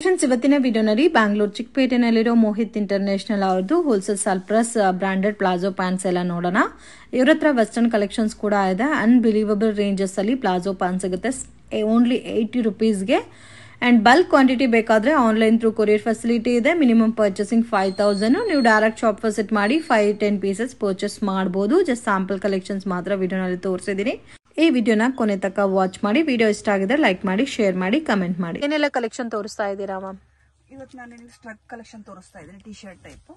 Friends, ಇವತ್ತಿನ ವಿಡಿಯೋನಲ್ಲಿ Bangalore ಚಿಕ್ಕಪೇಟೆನಲ್ಲಿರೋ Mohit international ಅವ್ರದ್ದು ಹೋಲ್ಸೇಲ್ ಸರ್ಪ್ರಸ್ ಬ್ರಾಂಡೆಡ್ ಪ್ಲಾಜೋ ಪ್ಯಾಂಟ್ಸ್ ಎಲ್ಲ ನೋಡೋಣ. ಇವ್ರ ಹತ್ರ ವೆಸ್ಟರ್ನ್ ಕಲೆಕ್ಷನ್ಸ್ ಕೂಡ ಇದೆ. ಅನ್ಬಿಲೀವಬಲ್ ರೇಂಜಸ್ ಅಲ್ಲಿ ಪ್ಲಾಜೋ ಪ್ಯಾಂಟ್ ಸಿಗುತ್ತೆ ಓನ್ಲಿ 80 ರುಪೀಸ್ಗೆ. ಅಂಡ್ ಬಲ್ಕ್ ಕ್ವಾಂಟಿಟಿ ಬೇಕಾದ್ರೆ ಆನ್ಲೈನ್ ಥ್ರೂ ಕೊರಿಯರ್ ಫೆಸಿಲಿಟಿ ಇದೆ. Minimum purchasing 5000. ನೀವು ಡೈರೆಕ್ಟ್ ಶಾಪ್ ವಿಸಿಟ್ ಮಾಡಿ 5-10 ಪೀಸಸ್ ಪರ್ಚೇಸ್ ಮಾಡಬಹುದು. ಜಸ್ಟ್ ಸ್ಯಾಂಪಲ್ ಕಲೆಕ್ಷನ್ಸ್ ಮಾತ್ರ ವಿಡಿಯೋನಲ್ಲಿ ತೋರಿಸಿದೀನಿ. ಈ ವಿಡಿಯೋನ ಕೊನೆ ತನಕ ವಾಚ್ ಮಾಡಿ. ವಿಡಿಯೋ ಇಷ್ಟ ಆಗಿದ್ರೆ ಲೈಕ್ ಮಾಡಿ, ಶೇರ್ ಮಾಡಿ, ಕಮೆಂಟ್ ಮಾಡಿ. ಏನೆಲ್ಲ ಕಲೆಕ್ಷನ್ ತೋರಿಸ್ತಾ ಇದ್ದೀರಾ ಮ್ಯಾಮ್? ಇವತ್ತು ನಾನು ನಿಮಗೆ ಸ್ಟ್ರಗ್ ಕಲೆಕ್ಷನ್ ತೋರಿಸ್ತಾ ಇದ್ದೀನಿ. T shirt type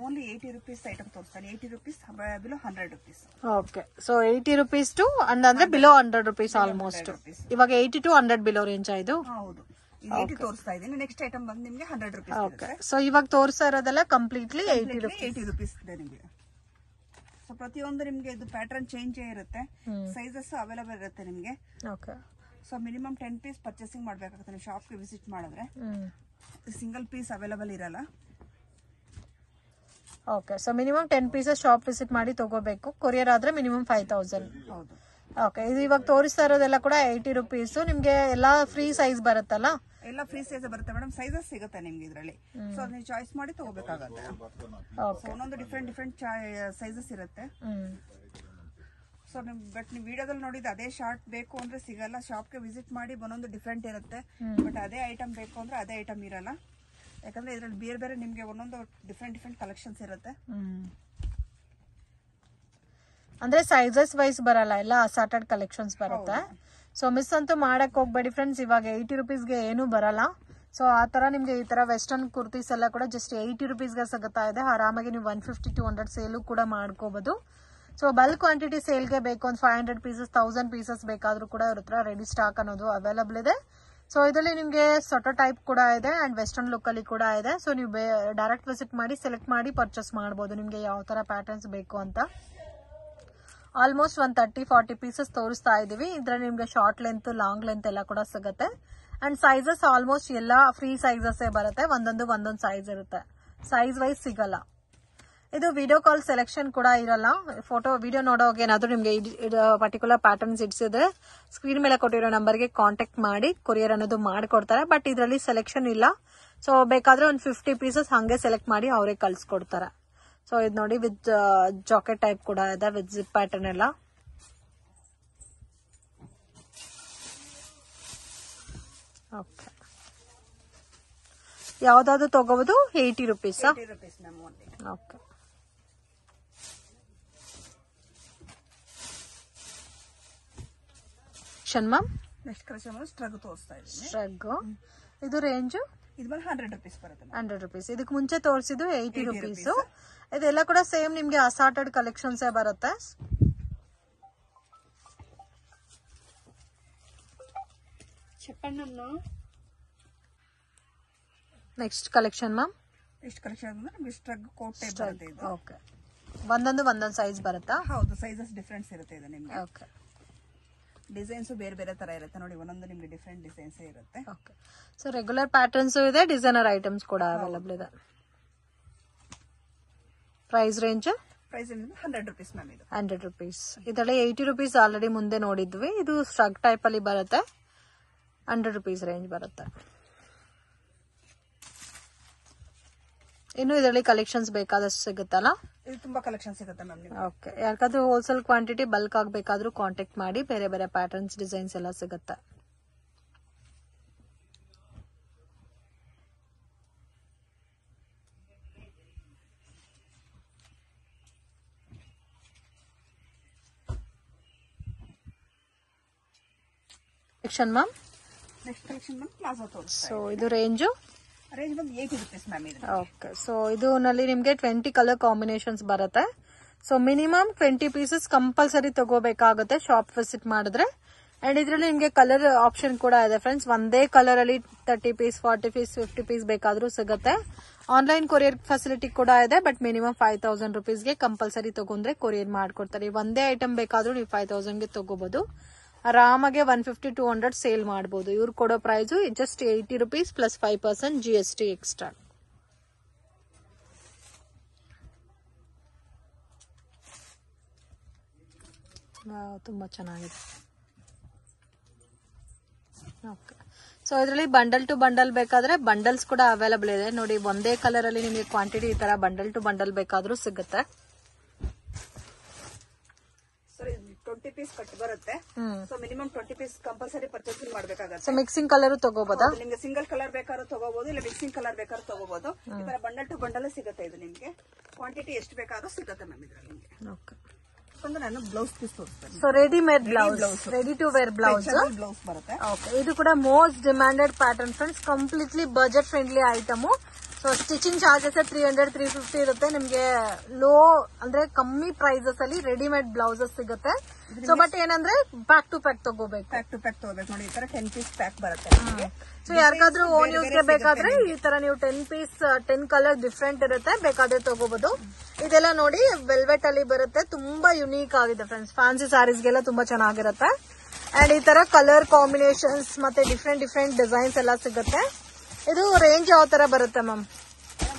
only 80 rupees item ತೋರಿಸ್ತಾನೆ. 80 rupees below 100 rupees. Okay, so 80 rupees to ಅಂದ್ರೆ ಬಿಲೋ 100 ರುಪೀಸ್ ಆಲ್ಮೋಸ್ಟ್. ಇವಾಗ 80 ಟು 100 ಬಿಲೋ ರೇಂಜ್ ಇದು. ಹೌದು, 80 ತೋರಿಸ್ತಾ ಇದ್ದೀನಿ. ನೆಕ್ಸ್ಟ್ ಐಟಮ್ ಬಂದು ನಿಮಗೆ 100 ರುಪೀಸ್. ಓಕೆ, ಸೊ ಇವಾಗ ತೋರಿಸ್ತಾ ಇರೋದೆಲ್ಲ ಕಂಪ್ಲೀಟ್ಲಿ 80 ರುಪೀಸ್ ಇದೆ ನಿಮಗೆ. ಸೊ ಪ್ರತಿಯೊಂದು ನಿಮಗೆ ಇದು ಪ್ಯಾಟರ್ನ್ ಚೇಂಜ್ ಇರುತ್ತೆ. ಸೈಜಸ್ ಅವೈಲೇಬಲ್ ಇರುತ್ತೆ ನಿಮಗೆ. Okay, so minimum 10 piece purchasing ಮಾಡ್ಬೇಕಾಗುತ್ತೆ. ನೀವು ಶಾಪ್ಗೆ ವಿಸಿಟ್ ಮಾಡಿದ್ರೆ ಸಿಂಗಲ್ ಪೀಸ್ ಅವೈಲೇಬಲ್ ಇರಲ್ಲ. Okay, so minimum 10 pieces shop visit ಮಾಡಿ ತಗೋಬೇಕು. ಕೊರಿಯರ್ ಆದ್ರೆ ಮಿನಿಮಮ್ 5000. ಹೌದು. ಓಕೆ, ಇದು ಇವಾಗ ತೋರಿಸ್ತಾ ಇರೋದೆಲ್ಲ ಕೂಡ 80 ರುಪೀಸ್. ನಿಮ್ಗೆ ಎಲ್ಲಾ ಫ್ರೀ ಸೈಜ್ ಬರುತ್ತಲ್ಲ? ಎಲ್ಲ ಫ್ರೀ ಸೈಜ್ ಬರುತ್ತೆ ಮೇಡಮ್. ಸೈಜಸ್ ಸಿಗುತ್ತೆ ನಿಮ್ಗೆ ಇದರಲ್ಲಿ. ಸೊ ನೀವು ಚಾಯ್ಸ್ ಮಾಡಿ ತಗೋಬೇಕಾಗತ್ತೆ. ಒಂದೊಂದು ಡಿಫ್ರೆಂಟ್ ಸೈಜಸ್ ಇರುತ್ತೆ. ಸೊ ನೀವು ವಿಡಿಯೋದಲ್ಲಿ ನೋಡಿದ ಅದೇ ಶಾರ್ಟ್ ಬೇಕು ಅಂದ್ರೆ ಸಿಗಲ್ಲ. ಶಾಪ್ಗೆ ವಿಸಿಟ್ ಮಾಡಿ ಒಂದೊಂದು ಡಿಫ್ರೆಂಟ್ ಇರುತ್ತೆ. ಬಟ್ ಅದೇ ಐಟಮ್ ಬೇಕು ಅಂದ್ರೆ ಅದೇ ಐಟಮ್ ಇರಲ್ಲ. ಯಾಕಂದ್ರೆ ಇದ್ರಲ್ಲಿ ಬೇರೆ ಬೇರೆ ನಿಮ್ಗೆ ಒಂದೊಂದು ಡಿಫ್ರೆಂಟ್ ಕಲೆಕ್ಷನ್ಸ್ ಇರುತ್ತೆ. ಅಂದ್ರೆ ಸೈಜಸ್ ವೈಸ್ ಬರಲ್ಲ, ಎಲ್ಲ ಅಸಾರ್ಟೆಡ್ ಕಲೆಕ್ಷನ್ಸ್ ಬರುತ್ತೆ. ಸೊ ಮಿಸ್ ಅಂತೂ ಮಾಡಕ್ ಹೋಗ್ಬೇಡಿ ಫ್ರೆಂಡ್ಸ್. ಇವಾಗ 80 ರುಪೀಸ್ಗೆ ಏನು ಬರಲ್ಲ. ಸೊ ಆ ತರ ನಿಮ್ಗೆ ಈ ತರ ವೆಸ್ಟರ್ನ್ ಕುರ್ತೀಸ್ ಎಲ್ಲ ಕೂಡ ಜಸ್ಟ್ 80 ರುಪೀಸ್ಗೆ ಸಿಗುತ್ತಾ ಇದೆ. ಆರಾಮಾಗಿ ನೀವು 150-200 ಸೇಲು ಕೂಡ ಮಾಡ್ಕೋಬಹುದು. ಸೊ ಬಲ್ಕ್ ಕ್ವಾಂಟಿಟಿ ಸೇಲ್ಗೆ ಬೇಕು ಒಂದು 500 ಪೀಸಸ್ 1000 ಪೀಸಸ್ ಬೇಕಾದ್ರೂ ಕೂಡ ಇವ್ರ ಹತ್ರ ರೆಡಿ ಸ್ಟಾಕ್ ಅನ್ನೋದು ಅವೈಲಬಲ್ ಇದೆ. ಸೊ ಇದರಲ್ಲಿ ನಿಮ್ಗೆ ಸೊಟೋ ಟೈಪ್ ಕೂಡ ಇದೆ ಅಂಡ್ ವೆಸ್ಟರ್ನ್ ಲುಕ್ ಅಲ್ಲಿ ಕೂಡ ಇದೆ. ಸೊ ನೀವು ಡೈರೆಕ್ಟ್ ವಿಸಿಟ್ ಮಾಡಿ ಸೆಲೆಕ್ಟ್ ಮಾಡಿ ಪರ್ಚೇಸ್ ಮಾಡಬಹುದು ನಿಮ್ಗೆ ಯಾವ ತರ ಪ್ಯಾಟರ್ನ್ಸ್ ಬೇಕು ಅಂತ. ಆಲ್ಮೋಸ್ಟ್ 30-40 ಪೀಸಸ್ ತೋರಿಸ್ತಾ ಇದೀವಿ. ಇದ್ರಲ್ಲಿ ನಿಮ್ಗೆ ಶಾರ್ಟ್ ಲೆಂತ್, ಲಾಂಗ್ ಲೆಂತ್ ಎಲ್ಲ ಕೂಡ ಸಿಗುತ್ತೆ. ಅಂಡ್ ಸೈಜಸ್ ಆಲ್ಮೋಸ್ಟ್ ಎಲ್ಲ ಫ್ರೀ ಸೈಜಸ್ ಬರುತ್ತೆ. ಒಂದೊಂದು ಸೈಜ್ ಇರುತ್ತೆ, ಸೈಜ್ ವೈಸ್ ಸಿಗಲ್ಲ. ಇದು ವಿಡಿಯೋ ಕಾಲ್ ಸೆಲೆಕ್ಷನ್ ಕೂಡ ಇರಲ್ಲ. ವಿಡಿಯೋ ನೋಡೋಕೆ ಏನಾದ್ರು ನಿಮ್ಗೆ ಪರ್ಟಿಕ್ಯುಲರ್ ಪ್ಯಾಟರ್ನ್ಸ್ ಇಡ್ಸಿದ್ರೆ ಸ್ಕ್ರೀನ್ ಮೇಲೆ ಕೊಟ್ಟಿರೋ ನಂಬರ್ಗೆ ಕಾಂಟ್ಯಾಕ್ಟ್ ಮಾಡಿ ಕೊರಿಯರ್ ಅನ್ನೋದು ಮಾಡಿಕೊಡ್ತಾರೆ. ಬಟ್ ಇದರಲ್ಲಿ ಸೆಲೆಕ್ಷನ್ ಇಲ್ಲ. ಸೊ ಬೇಕಾದ್ರೆ ಒಂದು 50 ಪೀಸಸ್ ಹಂಗೆ ಸೆಲೆಕ್ಟ್ ಮಾಡಿ ಅವರೇ ಕಳ್ಸಿಕೊಡ್ತಾರೆ. ಸೊ ಇದು ನೋಡಿ ವಿತ್ ಜಾಕೆಟ್ ಟೈಪ್ ಕೂಡ ಇದೆ, ವಿತ್ ಜಿಪ್ ಪ್ಯಾಟರ್ನ್ ಎಲ್ಲ. ಓಕೆ, ಯಾವ್ದಾದ್ರು ತಗೋಬಹುದು 80 rupees. Okay, ma'am next collection ಸ್ಟ್ರಗ್ ತೋರಿಸ್ತಾ ಇದ್ದೀನಿ. ಸ್ಟ್ರಗ್ ಇದು ರೇಂಜ್ ಇದು 100 ರುಪೀಸ್ ಬರುತ್ತೆ. 100 ರುಪೀಸ್. ಇದಕ್ಕೆ ಮುಂಚೆ ತೋರಿಸಿದ್ದು 80 ರುಪೀಸ್. ಇದೆಲ್ಲ ಕೂಡ ಸೇಮ್ ನಿಮ್ಗೆ ಅಸಾರ್ಟೆಡ್ ಕಲೆಕ್ಷನ್ಸ್ ಬರುತ್ತೆ. Next collection ma'am. Next collection ಅಂದ್ರೆ ನಿಮಗೆ ಸ್ಟ್ರಗ್ ಕೋಟ್ ಟೈಪ್ ಬರುತ್ತೆ ಇದು. ಓಕೆ, ಒಂದೊಂದು ಸೈಜ್ ಬರುತ್ತಾ? ಹೌದು, ಸೈಜಸ್ ಡಿಫರೆನ್ಸ್ ಇರುತ್ತೆ ಇದು ನಿಮಗೆ. ಓಕೆ, ಡಿಸೈನ್ಸ್ ಬೇರೆ ಬೇರೆ ತರ ಇರುತ್ತೆ ನೋಡಿ. ಒಂದೊಂದು ನಿಮ್ಗೆ ಡಿಫರೆಂಟ್ ಡಿಸೈನ್ಸ್ ಇರುತ್ತೆ. ಓಕೆ, ಸೊ ರೆಗ್ಯುಲರ್ ಪ್ಯಾಟರ್ನ್ಸ್ ಇದೆ, ಡಿಸೈನರ್ ಐಟಮ್ಸ್ ಕೂಡ ಅವೈಲಬಲ್ ಇದೆ. Price range 100 rupees ma'am. ಇದು 100 ರುಪೀಸ್. ಇದರಲ್ಲಿ 80 ರುಪೀಸ್ ಆಲ್ರೆಡಿ ಮುಂದೆ ನೋಡಿದ್ವಿ. ಇದು ಸ್ಟ್ರಗ್ ಟೈಪ್ ಅಲ್ಲಿ ಬರುತ್ತೆ. 100 ರುಪೀಸ್ ರೇಂಜ್ ಬರುತ್ತೆ. ಇನ್ನು ಇದರಲ್ಲಿ ಕಲೆಕ್ಷನ್ಸ್ ಬೇಕಾದಷ್ಟು ಸಿಗುತ್ತಲ್ಲ? ಇದು ತುಂಬಾ ಕಲೆಕ್ಷನ್ ಸಿಗುತ್ತೆ ಮ್ಯಾಮ್. ಓಕೆ, ಯಾರಿಗಾದ್ರೂ ಹೋಲ್ಸೇಲ್ ಕ್ವಾಂಟಿಟಿ ಬಲ್ಕ್ ಆಗಬೇಕಾದ್ರೂ ಕಾಂಟ್ಯಾಕ್ಟ್ ಮಾಡಿ. ಬೇರೆ ಬೇರೆ ಪ್ಯಾಟರ್ನ್ಸ್, ಡಿಸೈನ್ಸ್ ಎಲ್ಲ ಸಿಗುತ್ತೆ. Collection ma'am. Next collection ma'am palazzo ತೋರಿಸ್ತಾ. ಸೊ ಇದು ರೇಂಜ್ ಬಂದು 80 ರುಪೀಸ್ ಮ್ಯಾಮ್. ಇದು ಓಕೆ, ಸೊ ಇದು ನಲ್ಲಿ ನಿಮ್ಗೆ 20 ಕಲರ್ ಕಾಂಬಿನೇಷನ್ಸ್ ಬರುತ್ತೆ. ಸೊ ಮಿನಿಮಮ್ 20 ಪೀಸಸ್ ಕಂಪಲ್ಸರಿ ತಗೋಬೇಕಾಗುತ್ತೆ ಶಾಪ್ ವಿಸಿಟ್ ಮಾಡಿದ್ರೆ. ಅಂಡ್ ಇದ್ರಲ್ಲಿ ನಿಮ್ಗೆ ಕಲರ್ ಆಪ್ಷನ್ ಕೂಡ ಇದೆ ಫ್ರೆಂಡ್ಸ್. ಒಂದೇ ಕಲರ್ ಅಲ್ಲಿ 30 ಪೀಸ್ 40 ಪೀಸ್ 50 ಪೀಸ್ ಬೇಕಾದ್ರೂ ಸಿಗುತ್ತೆ. ಆನ್ಲೈನ್ ಕೊರಿಯರ್ ಫೆಸಿಲಿಟಿ ಕೂಡ ಇದೆ. ಬಟ್ ಮಿನಿಮಮ್ 5000 ರುಪೀಸ್ಗೆ ಕಂಪಲ್ಸರಿ ತಗೊಂಡ್ರೆ ಕೊರಿಯರ್ ಮಾಡ್ಕೊಡ್ತಾರೆ. ಒಂದೇ ಐಟಮ್ ಬೇಕಾದ್ರೂ ನೀವು 5000ಗೆ ತಗೋಬಹುದು. ಆರಾಮಾಗೆ 150-200 ಸೇಲ್ ಮಾಡಬಹುದು. ಇವ್ರು ಕೊಡೋ price just 80 rupees plus 5% GST extra. ತುಂಬಾ ಚೆನ್ನಾಗಿದೆ. ಓಕೆ, ಸೊ ಇದರಲ್ಲಿ ಬಂಡಲ್ ಟು ಬಂಡಲ್ ಬೇಕಾದ್ರೆ ಬಂಡಲ್ಸ್ ಕೂಡ ಅವೈಲಬಲ್ ಇದೆ ನೋಡಿ. ಒಂದೇ ಕಲರ್ ಅಲ್ಲಿ ನಿಮಗೆ ಕ್ವಾಂಟಿಟಿ ಈ ತರ ಬಂಡಲ್ ಟು ಬಂಡಲ್ ಬೇಕಾದ್ರೂ ಸಿಗುತ್ತೆ. 20 ಪೀಸ್ ಕಟ್ ಬರುತ್ತೆ. So minimum 20 piece compulsory purchasing ಮಾಡ್ಬೇಕಾಗುತ್ತೆ. ಸೊ ಮಿಕ್ಸಿಂಗ್ ಕಲರ್ ತಗೋಬಹುದಾ? ನಿಮ್ಗೆ ಸಿಂಗಲ್ ಕಲರ್ ಬೇಕಾದ್ರೂ ತಗೋಬಹುದು, ಇಲ್ಲ ಮಿಕ್ಸಿಂಗ್ ಕಲರ್ ಬೇಕಾದ್ರೂ ತಗೋಬಹುದು. ಈ ತರ ಬಂಡಲ್ ಟು ಬಂಡಲ್ ಸಿಗುತ್ತೆ. ಇದು ನಿಮ್ಗೆ ಕ್ವಾಂಟಿಟಿ ಎಷ್ಟು ಬೇಕಾದ್ರೂ ಸಿಗುತ್ತೆ ಮ್ಯಾಮ್ ಇದ್ರಲ್ಲಿ ನಿಮ್ಗೆ. ಅಂದ್ರೆ ನಾನು ಬ್ಲೌಸ್ ಪೀಸ್ ತೋರಿಸ್ತೇನೆ. So readymade blouse, ready to wear blouse ಬರುತ್ತೆ. ಓಕೆ, ಇದು ಕೂಡ most demanded pattern friends. Completely budget friendly item. So stitching charges 300-350 ಇರುತ್ತೆ. ನಿಮ್ಗೆ ಲೋ ಅಂದ್ರೆ ಕಮ್ಮಿ ಪ್ರೈಸಸ್ ಅಲ್ಲಿ ರೆಡಿಮೇಡ್ ಬ್ಲೌಸಸ್ ಸಿಗುತ್ತೆ. ಸೊ ಬಟ್ ಏನಂದ್ರೆ ಪ್ಯಾಕ್ ಟು ಪ್ಯಾಕ್ ತಗೋಬೇಕು. ನೋಡಿ ಈ ತರ 10 ಪೀಸ್ ಪ್ಯಾಕ್ ಬರುತ್ತೆ. ಸೊ ಯಾರಿಗಾದ್ರೂ ಓನ್ ಯೂಸ್ ಗೆ ಬೇಕಾದ್ರೆ ಈ ತರ ನೀವು 10 ಪೀಸ್ 10 ಕಲರ್ ಡಿಫ್ರೆಂಟ್ ಇರುತ್ತೆ, ಬೇಕಾದ್ರೆ ತಗೋಬಹುದು. ಇದೆಲ್ಲ ನೋಡಿ ವೆಲ್ವೆಟ್ ಅಲ್ಲಿ ಬರುತ್ತೆ, ತುಂಬಾ ಯುನೀಕ್ ಆಗಿದೆ ಫ್ರೆಂಡ್ಸ್. ಫ್ಯಾನ್ಸಿ ಸ್ಯಾರೀಸ್ ಗೆಲ್ಲ ತುಂಬಾ ಚೆನ್ನಾಗಿರುತ್ತೆ. ಅಂಡ್ ಈ ತರ ಕಲರ್ ಕಾಂಬಿನೇಷನ್ಸ್ ಮತ್ತೆ ಡಿಫ್ರೆಂಟ್ ಡಿಫ್ರೆಂಟ್ ಡಿಸೈನ್ಸ್ ಎಲ್ಲ ಸಿಗುತ್ತೆ. ಇದು ರೇಂಜ್ ಯಾವ ತರ ಬರುತ್ತೆ ಮ್ಯಾಮ್?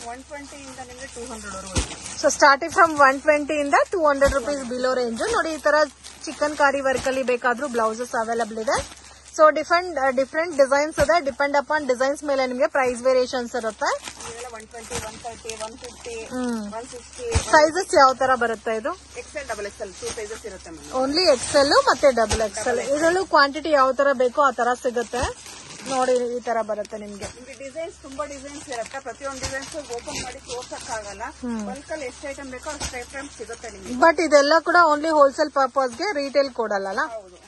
120 ಇಂದ ನಿಮಗೆ 200 ವರೆಗೂ. ಸೊ ಸ್ಟಾರ್ಟಿಂಗ್ ಫ್ರಮ್ 120 ಇಂದ 200 ರುಪೀಸ್ ಬಿಲೋ ರೇಂಜ್. ನೋಡಿ ಈ ತರ ಚಿಕನ್ ಕಾರಿ ವರ್ಕ್ ಅಲ್ಲಿ ಬೇಕಾದ್ರೂ ಬ್ಲೌಸಸ್ ಅವೈಲಬಲ್ ಇದೆ. ಸೊ ಡಿಫ್ರೆಂಟ್ ಡಿಸೈನ್ಸ್ ಇದೆ. ಡಿಪೆಂಡ್ ಅಪಾನ್ ಡಿಸೈನ್ಸ್ ಮೇಲೆ ನಿಮಗೆ ಪ್ರೈಸ್ ವೇರಿಯೇಷನ್ಸ್ ಇರುತ್ತೆ. 120, 130, 150, 160. ಸೈಜಸ್ ಯಾವ ತರ ಬರುತ್ತೆ? ಇದು XL, XXL 2 ಸೈಜಸ್ ಇರುತ್ತೆ. ಓನ್ಲಿ XL ಮತ್ತೆ XXL. ಇದರಲ್ಲೂ ಕ್ವಾಂಟಿಟಿ ಯಾವ ತರ ಬೇಕೋ ಆ ತರ ಸಿಗುತ್ತೆ. ನೋಡಿ ಈ ತರ ಬರುತ್ತೆ ನಿಮ್ಗೆ. ಡಿಸೈನ್ಸ್ ತುಂಬಾ ಡಿಸೈನ್ಸ್ ಇರುತ್ತೆ. ಪ್ರತಿಯೊಂದು ಡಿಸೈನ್ಸ್ ಓಪನ್ ಮಾಡಿ ತೋರ್ಸಕ್ಕಾಗಲ್ಲ. ಬಲ್ಕಲ್ಲಿ ಎಷ್ಟು ಐಟಮ್ ಬೇಕೋ ಅಷ್ಟು ಐಟಮ್ ಸಿಗುತ್ತೆ ನಿಮ್ಗೆ. ಬಟ್ ಇದೆಲ್ಲ ಕೂಡ ಓನ್ಲಿ ಹೋಲ್ಸೇಲ್ ಪರ್ಪಸ್ಗೆ, ರಿಟೇಲ್ ಕೊಡಲ್ಲ. ಹೌದು,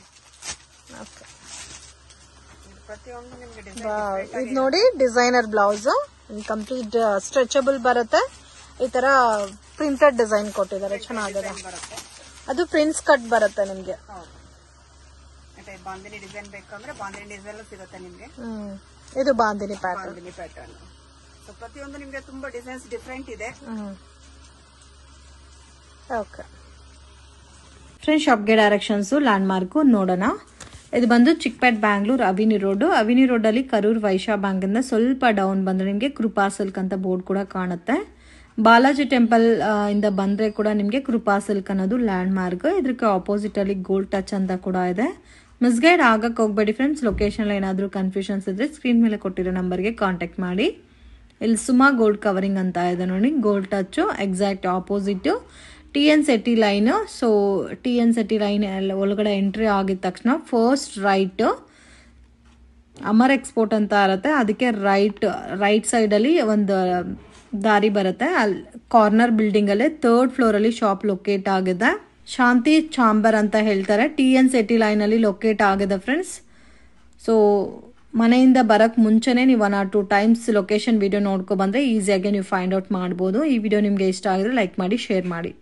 ಪ್ರತಿಯೊಂದು ನಿಮ್ಗೆ ಇದು ನೋಡಿ ಡಿಸೈನರ್ ಬ್ಲೌಸ್ ಕಂಪ್ಲೀಟ್ ಸ್ಟ್ರೆಚಬಲ್ ಬರುತ್ತೆ. ಈ ತರ ಪ್ರಿಂಟೆಡ್ ಡಿಸೈನ್ ಕೊಟ್ಟಿದ್ದಾರೆ, ಚೆನ್ನಾಗಿದೆ. ಅದು ಪ್ರಿನ್ಸ್ ಕಟ್ ಬರುತ್ತೆ ನಿಮ್ಗೆ. ಬಾಂದಿನಿ ಡಿಸೈನ್ ಬೇಕಂದ್ರೆ ಬಾಂದಿನಿ ಡಿಸೈನ್ ಸಿಗುತ್ತೆ ನಿಮ್ಗೆ. ಇದು ಬಾಂದಿನಿ ಪ್ಯಾಟರ್ನ್. ಸೊ ಪ್ರತಿಯೊಂದು ನಿಮ್ಗೆ ತುಂಬಾ ಡಿಸೈನ್ಸ್ ಡಿಫ್ರೆಂಟ್ ಇದೆ. ಓಕೆ ಫ್ರೆಂಡ್ಸ್, ಶಾಪ್ಗೆ ಡೈರೆಕ್ಷನ್ಸ್ ಲ್ಯಾಂಡ್ ಮಾರ್ಕ್ ನೋಡೋಣ. ಇದು ಬಂದು ಚಿಕ್ಕಪೇಟ್ ಬ್ಯಾಂಗ್ಳೂರ್ ಅವಿನಿ ರೋಡ್ ಅಲ್ಲಿ ಕರೂರ್ ವೈಶ್ಯ ಬ್ಯಾಂಕ್ ಇಂದ ಸ್ವಲ್ಪ ಡೌನ್ ಬಂದ್ರೆ ನಿಮ್ಗೆ ಕೃಪಾ ಸಿಲ್ಕ್ ಅಂತ ಬೋರ್ಡ್ ಕೂಡ ಕಾಣುತ್ತೆ. ಬಾಲಾಜಿ ಟೆಂಪಲ್ ಇಂದ ಬಂದ್ರೆ ಕೂಡ ನಿಮ್ಗೆ ಕೃಪಾ ಸಿಲ್ಕ್ ಅನ್ನೋದು ಲ್ಯಾಂಡ್ ಮಾರ್ಕ್. ಇದಕ್ಕೆ ಆಪೋಸಿಟ್ ಅಲ್ಲಿ ಗೋಲ್ಡ್ ಟಚ್ ಅಂತ ಕೂಡ ಇದೆ. ಮಿಸ್ಗೈಡ್ ಆಗಕ್ಕೆ ಹೋಗ್ಬೇಡಿ ಫ್ರೆಂಡ್ಸ್. ಲೊಕೇಶನ್ ಏನಾದರೂ ಕನ್ಫ್ಯೂಷನ್ಸ್ ಇದ್ರೆ ಸ್ಕ್ರೀನ್ ಮೇಲೆ ಕೊಟ್ಟಿರೋ ನಂಬರ್ಗೆ ಕಾಂಟ್ಯಾಕ್ಟ್ ಮಾಡಿ. ಇಲ್ಲಿ ಸುಮಾ ಗೋಲ್ಡ್ ಕವರಿಂಗ್ ಅಂತ ಇದೆ ನೋಡಿ, gold touch exact opposite TN Setti line. So TN Setti line ಒಳಗಡೆ ಎಂಟ್ರಿ ಆಗಿದ ತಕ್ಷಣ ಫಸ್ಟ್ ರೈಟ್ ಅಮರ್ ಎಕ್ಸ್ಪೋರ್ಟ್ ಅಂತ ಇರುತ್ತೆ. ಅದಕ್ಕೆ ರೈಟ್ ಸೈಡ್ ಅಲ್ಲಿ ಒಂದು ದಾರಿ ಬರುತ್ತೆ. ಅಲ್ಲಿ ಕಾರ್ನರ್ ಬಿಲ್ಡಿಂಗ್ ಅಲ್ಲಿ 3rd ಫ್ಲೋರ್ ಅಲ್ಲಿ ಶಾಪ್ ಲೊಕೇಟ್ ಆಗಿದೆ. ಶಾಂತಿ ಚಾಂಬರ್ ಅಂತ ಹೇಳ್ತಾರೆ. TN Setti ಲೈನ್ ಅಲ್ಲಿ ಲೊಕೇಟ್ ಆಗಿದೆ ಫ್ರೆಂಡ್ಸ್. ಸೊ ಮನೆಯಿಂದ ಬರಕ್ ಮುಂಚೆನೆ ನೀವು 1 or 2 ಟೈಮ್ಸ್ ಲೊಕೇಶನ್ ವಿಡಿಯೋ ನೋಡ್ಕೊ ಬಂದ್ರೆ ಈಸಿಯಾಗಿ ನೀವು ಫೈಂಡ್ ಔಟ್ ಮಾಡ್ಬೋದು. ಈ ವಿಡಿಯೋ ನಿಮ್ಗೆ ಇಷ್ಟ ಆಗಿದ್ರೆ ಲೈಕ್ ಮಾಡಿ, ಶೇರ್ ಮಾಡಿ.